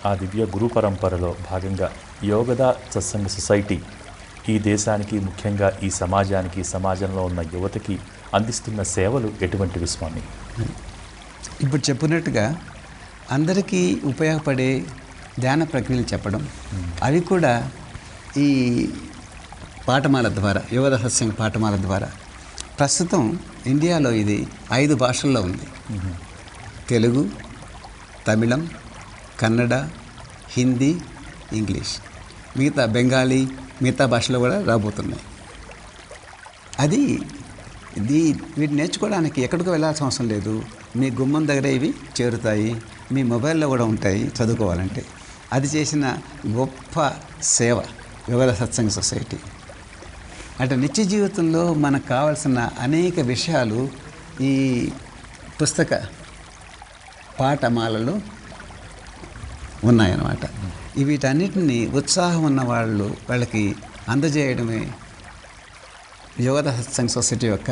ఆ దివ్య గురు పరంపరలో భాగంగా యోగద సత్సంగ సొసైటీ ఈ దేశానికి, ముఖ్యంగా ఈ సమాజానికి, సమాజంలో ఉన్న యువతకి అందిస్తున్న సేవలు ఎటువంటివి స్వామి? ఇప్పుడు చెప్పినట్టుగా అందరికీ ఉపయోగపడే ధ్యాన ప్రక్రియలు చెప్పడం, అవి కూడా ఈ పాఠమాల ద్వారా, యోగద సత్సంగ పాఠమాల ద్వారా ప్రస్తుతం ఇండియాలో ఇది 5 భాషల్లో ఉంది. తెలుగు, తమిళం, కన్నడ, హిందీ, ఇంగ్లీష్, మిగతా బెంగాలీ, మిగతా భాషలో కూడా రాబోతున్నాయి. అది వీటిని నేర్చుకోవడానికి ఎక్కడికి వెళ్ళాల్సిన అవసరం లేదు. మీ గుమ్మం దగ్గర ఇవి చేరుతాయి, మీ మొబైల్లో కూడా ఉంటాయి చదువుకోవాలంటే. అది చేసిన గొప్ప సేవ యోగద సత్సంగ సొసైటీ. అంటే నిత్య జీవితంలో మనకు కావాల్సిన అనేక విషయాలు ఈ పుస్తక పాఠమాలలో ఉన్నాయన్నమాట. వీటన్నిటిని ఉత్సాహం ఉన్న వాళ్ళకి అందజేయడమే యోగద సత్సంగ సొసైటీ యొక్క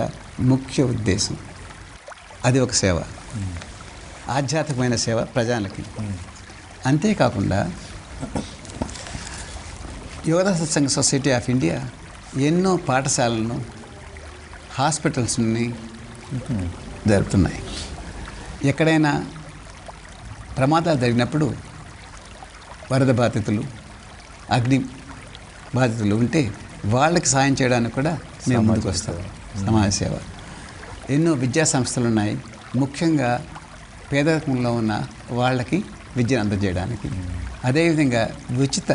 ముఖ్య ఉద్దేశం. అది ఒక సేవ, ఆధ్యాత్మికమైన సేవ ప్రజలకి. అంతేకాకుండా యోగద సత్సంగ సొసైటీ ఆఫ్ ఇండియా ఎన్నో పాఠశాలలను, హాస్పిటల్స్ని జరుపుతున్నాయి. ఎక్కడైనా ప్రమాదాలు జరిగినప్పుడు వరద బాధితులు, అగ్ని బాధితులు ఉంటే వాళ్ళకి సాయం చేయడానికి కూడా మేము ముందుకు వస్తాం. సమాజ సేవ. ఎన్నో విద్యా సంస్థలు ఉన్నాయి, ముఖ్యంగా పేదరికంలో ఉన్న వాళ్ళకి విద్యను అందజేయడానికి. అదేవిధంగా ఉచిత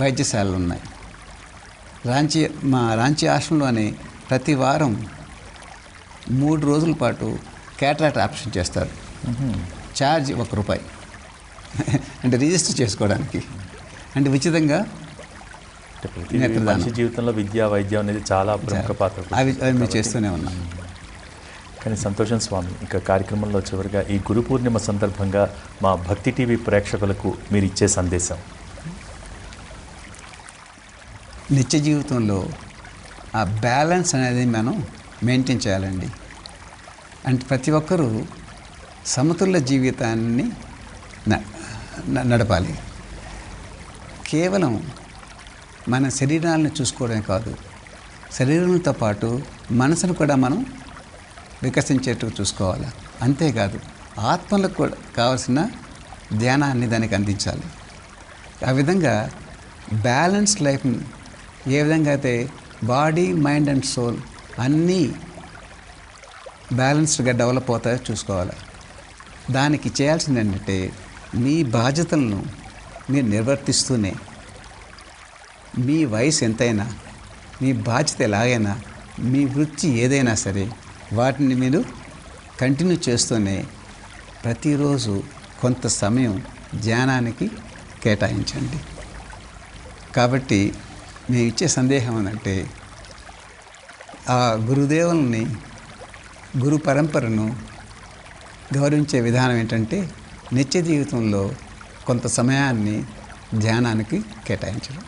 వైద్యశాలలు ఉన్నాయి. మా రాంచీ ఆశ్రమంలోని ప్రతి వారం 3 రోజుల పాటు క్యాటరాక్ట్ ఆపరేషన్ చేస్తారు. ఛార్జ్ ₹1 అంటే రిజిస్టర్ చేసుకోవడానికి. అంటే ఉచితంగా మనిషి జీవితంలో విద్య, వైద్యం అనేది చాలా ప్రముఖ పాత్ర. అవి మేము చేస్తూనే ఉన్నాం. కానీ సంతోషం స్వామి, ఇంకా కార్యక్రమంలో చివరిగా ఈ గురు పూర్ణిమ సందర్భంగా మా భక్తి టీవీ ప్రేక్షకులకు మీరు ఇచ్చే సందేశం. నిత్య జీవితంలో ఆ బ్యాలెన్స్ అనేది మనం మెయింటైన్ చేయాలండి. అంటే ప్రతి ఒక్కరూ సమతుల్య జీవితాన్ని నడపాలి. కేవలం మన శరీరాలను చూసుకోవడమే కాదు, శరీరంతో పాటు మనసును కూడా మనం వికసించేట్టు చూసుకోవాలి. అంతేకాదు ఆత్మలకు కూడా కావాల్సిన ధ్యానాన్ని దానికి అందించాలి. ఆ విధంగా బ్యాలెన్స్డ్ లైఫ్ని ఏ విధంగా అయితే బాడీ, మైండ్ అండ్ సోల్ అన్నీ బ్యాలెన్స్డ్గా డెవలప్ అవుతాయో చూసుకోవాలి. దానికి చేయాల్సింది ఏంటంటే మీ బాధ్యతలను మీరు నిర్వర్తిస్తూనే, మీ వయసు ఎంతైనా, మీ బాధ్యత ఎలాగైనా, మీ వృత్తి ఏదైనా సరే వాటిని మీరు కంటిన్యూ చేస్తూనే ప్రతిరోజు కొంత సమయం ధ్యానానికి కేటాయించండి. కాబట్టి మేము ఇచ్చే సందేహం ఏంటంటే ఆ గురుదేవుల్ని, గురు పరంపరను గౌరవించే విధానం ఏంటంటే నిత్య జీవితంలో కొంత సమయాన్ని ధ్యానానికి కేటాయించడం.